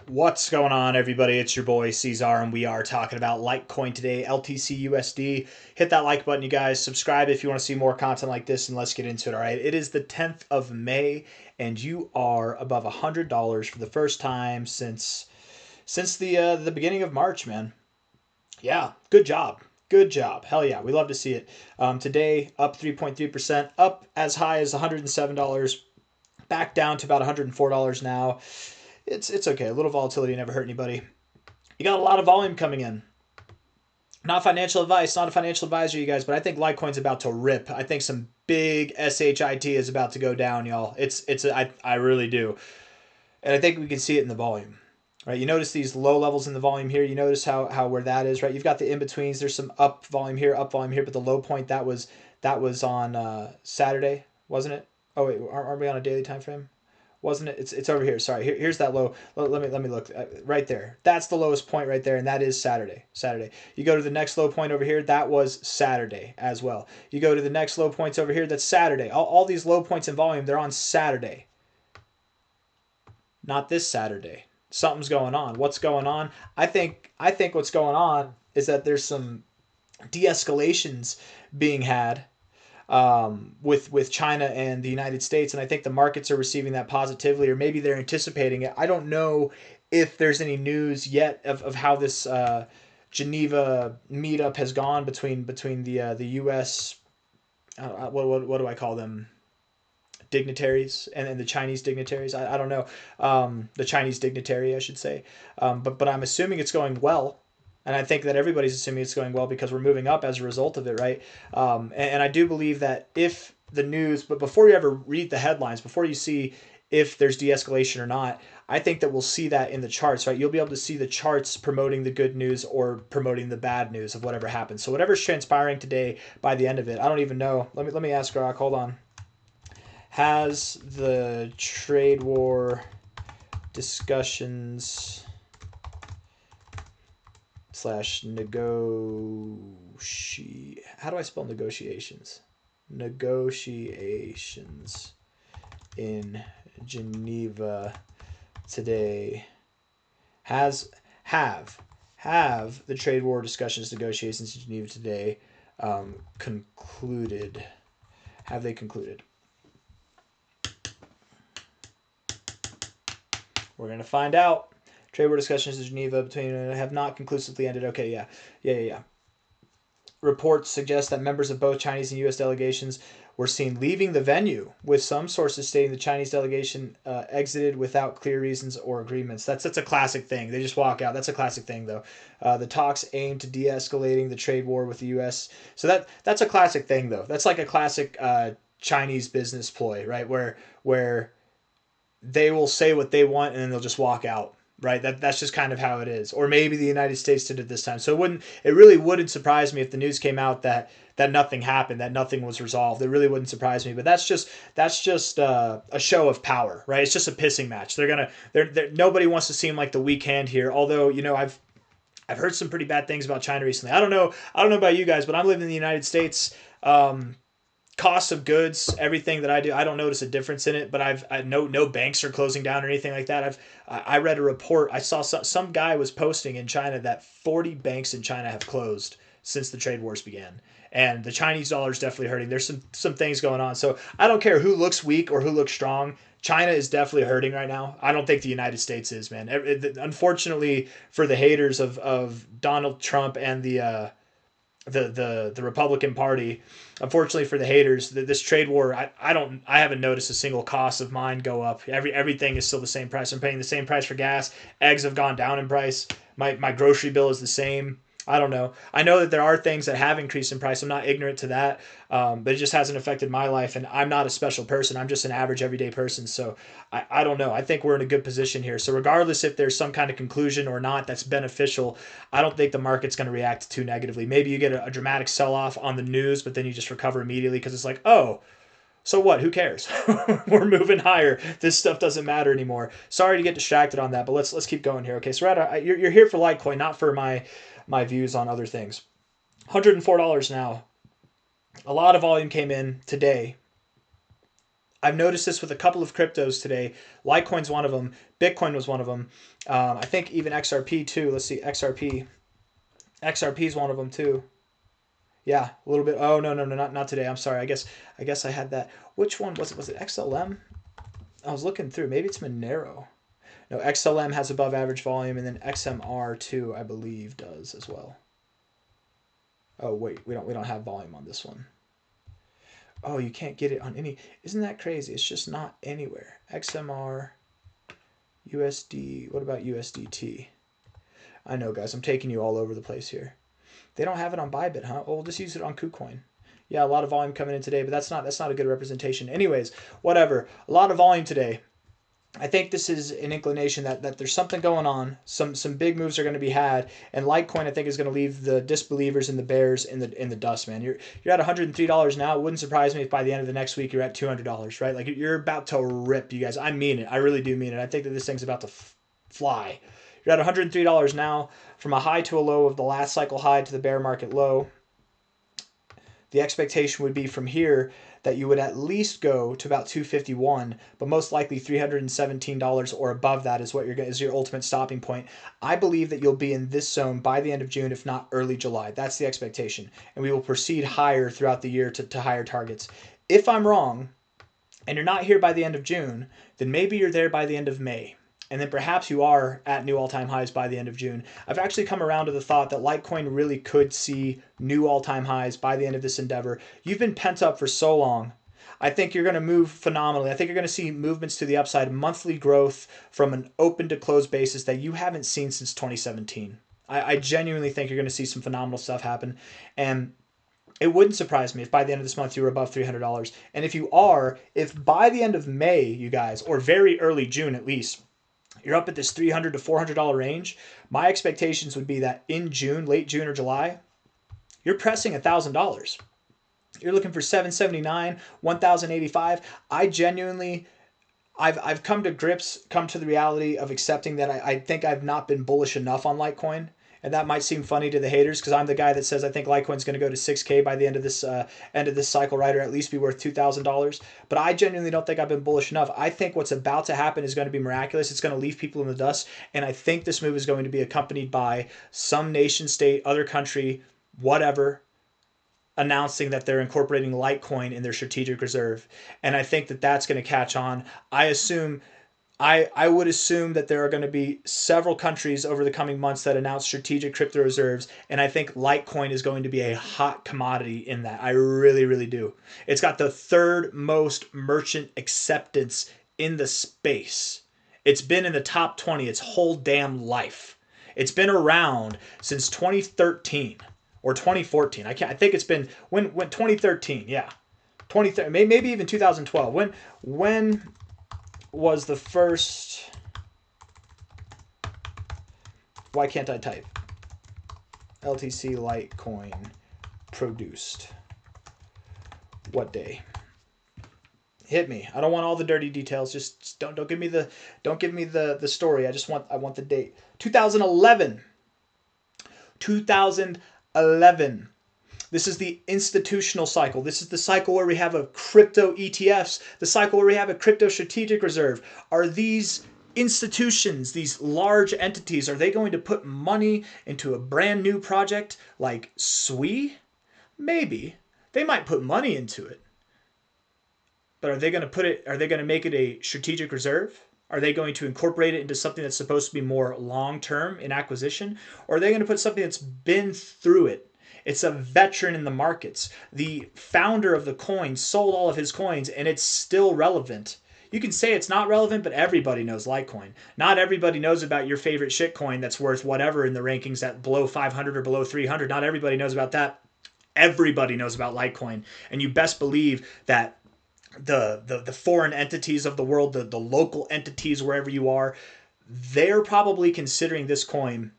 What's going on, everybody? It's your boy C-Zar, and we are talking about Litecoin today, LTC USD. Hit that like button, you guys. Subscribe if you want to see more content like this, and let's get into it. All right, it is the 10th of May, and you are above $100 for the first time since the beginning of March, man. Yeah, good job. Good job. Hell yeah, we love to see it. Today, up 3.3%, up as high as $107, back down to about $104 now. It's okay. A little volatility never hurt anybody. You got a lot of volume coming in. Not financial advice, not a financial advisor, you guys, but I think Litecoin's about to rip. I think some big shit is about to go down, y'all. I really do, and I think we can see it in the volume. Right, you notice these low levels in the volume here. You notice how where that is, right? You've got the in betweens. There's some up volume here, but the low point that was on Saturday, wasn't it? Oh wait, aren't we on a daily time frame? Wasn't it? It's over here. Sorry. Here's that low. Let me look right there. That's the lowest point right there, and that is Saturday. Saturday. You go to the next low point over here. That was Saturday as well. You go to the next low points over here. That's Saturday. All these low points in volume, they're on Saturday, not this Saturday. Something's going on. What's going on? I think what's going on is that there's some de-escalations being had with China and the United States, and I think the markets are receiving that positively, or maybe they're anticipating it. I don't know if there's any news yet of how this Geneva meetup has gone between the U.S. What do I call them? Dignitaries and the Chinese dignitaries. I don't know. The Chinese dignitary, I should say. But I'm assuming it's going well. And I think that everybody's assuming it's going well because we're moving up as a result of it, right? And I do believe that if the news, but before you ever read the headlines, before you see if there's de-escalation or not, I think that we'll see that in the charts, right? You'll be able to see the charts promoting the good news or promoting the bad news of whatever happens. So whatever's transpiring today, by the end of it, I don't even know. Let me ask Rock. Hold on. Has the trade war discussions slash negotiate, how do I spell negotiations? Negotiations in Geneva today. Have the trade war discussions negotiations in Geneva today concluded? Have they concluded? We're going to find out. Trade war discussions in Geneva between have not conclusively ended. Okay, yeah. Reports suggest that members of both Chinese and U.S. delegations were seen leaving the venue, with some sources stating the Chinese delegation exited without clear reasons or agreements. That's a classic thing. They just walk out. That's a classic thing, though. The talks aim to de-escalating the trade war with the U.S. So that's a classic thing, though. That's like a classic Chinese business ploy, right? Where they will say what they want and then they'll just walk out, right? That's just kind of how it is. Or maybe the United States did it this time. So it really wouldn't surprise me if the news came out that nothing happened, that nothing was resolved. It really wouldn't surprise me. But that's just a show of power, right? It's just a pissing match. Nobody wants to seem like the weak hand here. Although I've heard some pretty bad things about China recently. I don't know about you guys, but I'm living in the United States. Cost of goods, everything that I do, I don't notice a difference in it. But no banks are closing down or anything like that. I read a report. I saw some guy was posting in China that 40 banks in China have closed since the trade wars began, and the Chinese dollar is definitely hurting. There's some things going on. So I don't care who looks weak or who looks strong. China is definitely hurting right now. I don't think the United States is, man. Unfortunately for the haters of Donald Trump and the Republican Party. Unfortunately for the haters, this trade war, I haven't noticed a single cost of mine go up. Everything is still the same price. I'm paying the same price for gas. Eggs have gone down in price. My grocery bill is the same. I don't know. I know that there are things that have increased in price. I'm not ignorant to that, but it just hasn't affected my life. And I'm not a special person. I'm just an average everyday person. So I don't know. I think we're in a good position here. So regardless if there's some kind of conclusion or not that's beneficial, I don't think the market's going to react too negatively. Maybe you get a dramatic sell-off on the news, but then you just recover immediately because it's like, oh, so what? Who cares? We're moving higher. This stuff doesn't matter anymore. Sorry to get distracted on that, but let's keep going here. Okay, so you're here for Litecoin, not for my views on other things. $104 now. A lot of volume came in today. I've noticed this with a couple of cryptos today. Litecoin's one of them. Bitcoin was one of them. I think even XRP too. Let's see, XRP. XRP is one of them too. Yeah, a little bit. Oh no, not today. I'm sorry. I guess I had that. Which one was it? Was it XLM? I was looking through. Maybe it's Monero. No, XLM has above average volume, and then XMR too, I believe, does as well. Oh wait, we don't have volume on this one. Oh, you can't get it on any. Isn't that crazy? It's just not anywhere. XMR, USD. What about USDT? I know, guys. I'm taking you all over the place here. They don't have it on Bybit, huh? Oh, we'll just use it on KuCoin. Yeah, a lot of volume coming in today, but that's not a good representation. Anyways, whatever. A lot of volume today. I think this is an inclination that there's something going on. Some big moves are going to be had, and Litecoin I think is going to leave the disbelievers and the bears in the dust, man. You're at $103 now. It wouldn't surprise me if by the end of the next week you're at $200, right? Like you're about to rip, you guys. I mean it. I really do mean it. I think that this thing's about to fly. You're at $103 now, from a high to a low of the last cycle high to the bear market low. The expectation would be from here that you would at least go to about 251, but most likely $317 or above that is what is your ultimate stopping point. I believe that you'll be in this zone by the end of June, if not early July. That's the expectation, and we will proceed higher throughout the year to higher targets. If I'm wrong, and you're not here by the end of June, then maybe you're there by the end of May. And then perhaps you are at new all-time highs by the end of June. I've actually come around to the thought that Litecoin really could see new all-time highs by the end of this endeavor. You've been pent up for so long. I think you're going to move phenomenally. I think you're going to see movements to the upside, monthly growth from an open to closed basis that you haven't seen since 2017. I genuinely think you're going to see some phenomenal stuff happen. And it wouldn't surprise me if by the end of this month you were above $300. And if you are, if by the end of May, you guys, or very early June at least, you're up at this $300 to $400 range, my expectations would be that in June, late June or July, you're pressing $1,000. You're looking for $779, $1,085. I genuinely, I've come to the reality of accepting that I think I've not been bullish enough on Litecoin. And that might seem funny to the haters because I'm the guy that says I think Litecoin's going to go to 6K by the end of this cycle, right, or at least be worth $2,000. But I genuinely don't think I've been bullish enough. I think what's about to happen is going to be miraculous. It's going to leave people in the dust, and I think this move is going to be accompanied by some nation state, other country, whatever, announcing that they're incorporating Litecoin in their strategic reserve. And I think that that's going to catch on. I would assume that there are going to be several countries over the coming months that announce strategic crypto reserves, and I think Litecoin is going to be a hot commodity in that. I really, really do. It's got the third most merchant acceptance in the space. It's been in the top 20 its whole damn life. It's been around since 2013 or 2014. I think it's been when 2013, yeah. 2013, maybe even 2012. When was the first, why can't I type? LTC Litecoin produced. What day? Hit me. I don't want all the dirty details. Just don't give me the story. I want the date. 2011. 2011. This is the institutional cycle. This is the cycle where we have a crypto ETFs, the cycle where we have a crypto strategic reserve. Are these institutions, these large entities, are they going to put money into a brand new project like SWE? Maybe. They might put money into it. But are they going to make it a strategic reserve? Are they going to incorporate it into something that's supposed to be more long-term in acquisition? Or are they going to put something that's been through it? It's a veteran in the markets. The founder of the coin sold all of his coins, and it's still relevant. You can say it's not relevant, but everybody knows Litecoin. Not everybody knows about your favorite shitcoin that's worth whatever in the rankings that below 500 or below 300. Not everybody knows about that. Everybody knows about Litecoin. And you best believe that the foreign entities of the world, the local entities wherever you are, they're probably considering this coin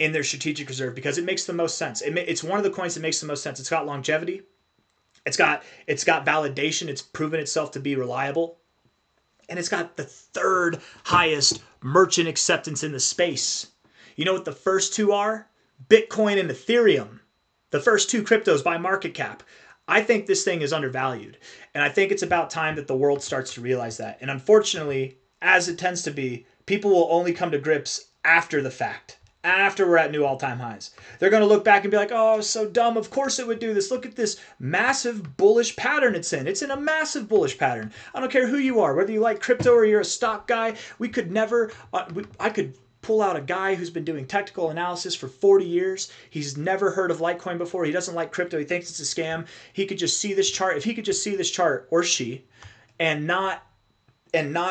in their strategic reserve because it makes the most sense. It's one of the coins that makes the most sense. It's got longevity. It's got validation. It's proven itself to be reliable. And it's got the third highest merchant acceptance in the space. You know what the first two are? Bitcoin and Ethereum. The first two cryptos by market cap. I think this thing is undervalued. And I think it's about time that the world starts to realize that. And unfortunately, as it tends to be, people will only come to grips after the fact, after we're at new all-time highs. They're going to look back and be like, oh, so dumb. Of course it would do this. Look at this massive bullish pattern it's in. It's in a massive bullish pattern. I don't care who you are, whether you like crypto or you're a stock guy. We could never, I could pull out a guy who's been doing technical analysis for 40 years. He's never heard of Litecoin before. He doesn't like crypto. He thinks it's a scam. He could just see this chart. If he could just see this chart, or she, and not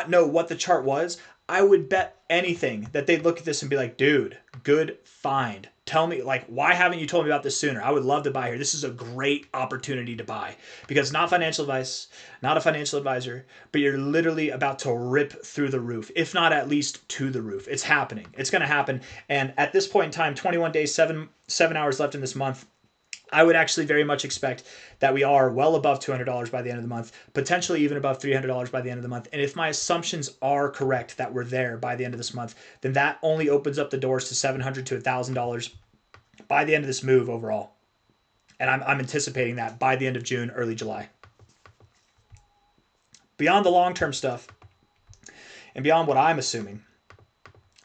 know what the chart was, I would bet anything that they'd look at this and be like, dude, good find. Tell me, like, why haven't you told me about this sooner? I would love to buy here. This is a great opportunity to buy because not financial advice, not a financial advisor, but you're literally about to rip through the roof, if not at least to the roof. It's happening. It's going to happen. And at this point in time, 21 days, seven hours left in this month, I would actually very much expect that we are well above $200 by the end of the month, potentially even above $300 by the end of the month. And if my assumptions are correct that we're there by the end of this month, then that only opens up the doors to $700 to $1,000 by the end of this move overall. And I'm anticipating that by the end of June, early July. Beyond the long-term stuff and beyond what I'm assuming,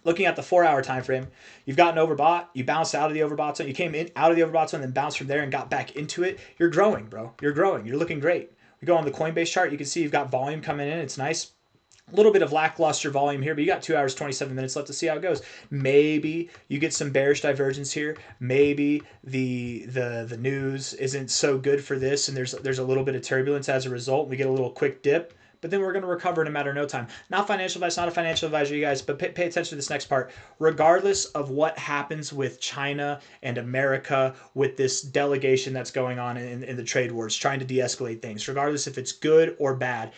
looking at the 4-hour time frame, you've gotten overbought, you bounced out of the overbought zone, you came in out of the overbought zone and then bounced from there and got back into it. You're growing, bro. You're growing. You're looking great. We go on the Coinbase chart, you can see you've got volume coming in. It's nice. A little bit of lackluster volume here, but you got 2 hours, 27 minutes left to see how it goes. Maybe you get some bearish divergence here. Maybe the news isn't so good for this and there's a little bit of turbulence as a result. We get a little quick dip. But then we're going to recover in a matter of no time. Not financial advice, not a financial advisor, you guys, but pay attention to this next part. Regardless of what happens with China and America, with this delegation that's going on in the trade wars, trying to de-escalate things, regardless if it's good or bad,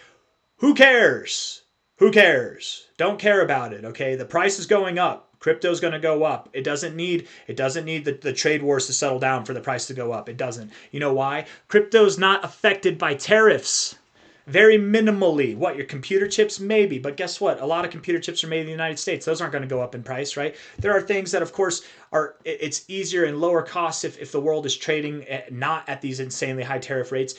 who cares? Who cares? Don't care about it, okay? The price is going up. Crypto's going to go up. It doesn't need the trade wars to settle down for the price to go up. It doesn't. You know why? Crypto's not affected by tariffs. Very minimally. What, your computer chips? Maybe. But guess what? A lot of computer chips are made in the United States. Those aren't going to go up in price, right? There are things that, of course, it's easier and lower costs if the world is trading not at these insanely high tariff rates.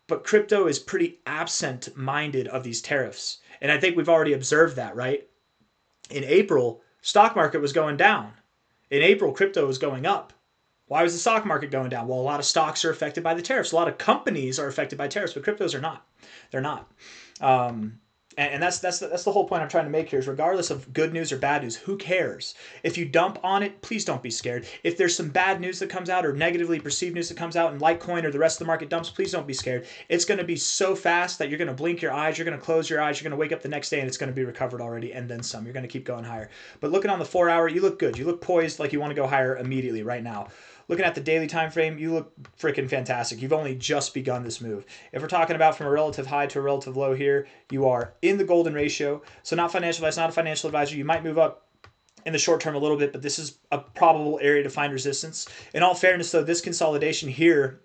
But crypto is pretty absent-minded of these tariffs. And I think we've already observed that, right? In April, stock market was going down. In April, crypto was going up. Why was the stock market going down? Well, a lot of stocks are affected by the tariffs. A lot of companies are affected by tariffs, but cryptos are not. They're not. And that's the whole point I'm trying to make here is regardless of good news or bad news, who cares? If you dump on it, please don't be scared. If there's some bad news that comes out or negatively perceived news that comes out and Litecoin or the rest of the market dumps, please don't be scared. It's going to be so fast that you're going to blink your eyes, you're going to close your eyes, you're going to wake up the next day and it's going to be recovered already and then some. You're going to keep going higher. But looking on the 4-hour, you look good. You look poised like you want to go higher immediately right now. Looking at the daily time frame, you look freaking fantastic. You've only just begun this move. If we're talking about from a relative high to a relative low here, you are in the golden ratio. So not financial advice, not a financial advisor. You might move up in the short term a little bit, but this is a probable area to find resistance. In all fairness, though, this consolidation here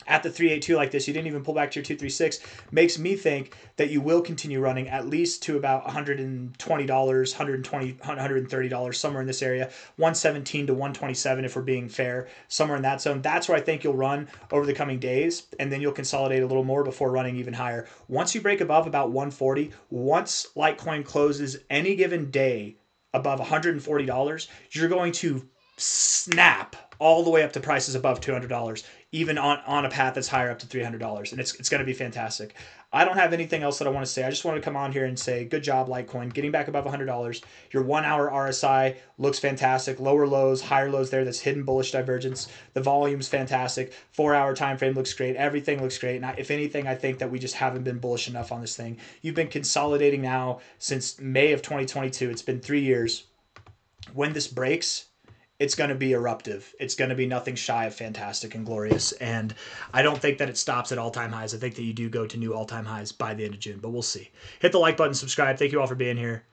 at the 382 like this, you didn't even pull back to your 236, makes me think that you will continue running at least to about $120, $130, somewhere in this area, 117 to 127 if we're being fair, somewhere in that zone. That's where I think you'll run over the coming days, and then you'll consolidate a little more before running even higher. Once you break above about 140, once Litecoin closes any given day above $140, you're going to snap all the way up to prices above $200, even on a path that's higher up to $300. And it's going to be fantastic. I don't have anything else that I want to say. I just wanted to come on here and say, good job, Litecoin, getting back above $100. Your 1-hour RSI looks fantastic. Lower lows, higher lows there. That's hidden bullish divergence. The volume's fantastic. 4-hour time frame looks great. Everything looks great. And if anything, I think that we just haven't been bullish enough on this thing. You've been consolidating now since May of 2022. It's been 3 years. When this breaks, it's going to be eruptive. It's going to be nothing shy of fantastic and glorious. And I don't think that it stops at all-time highs. I think that you do go to new all-time highs by the end of June, but we'll see. Hit the like button, subscribe. Thank you all for being here.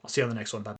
I'll see you on the next one. Bye.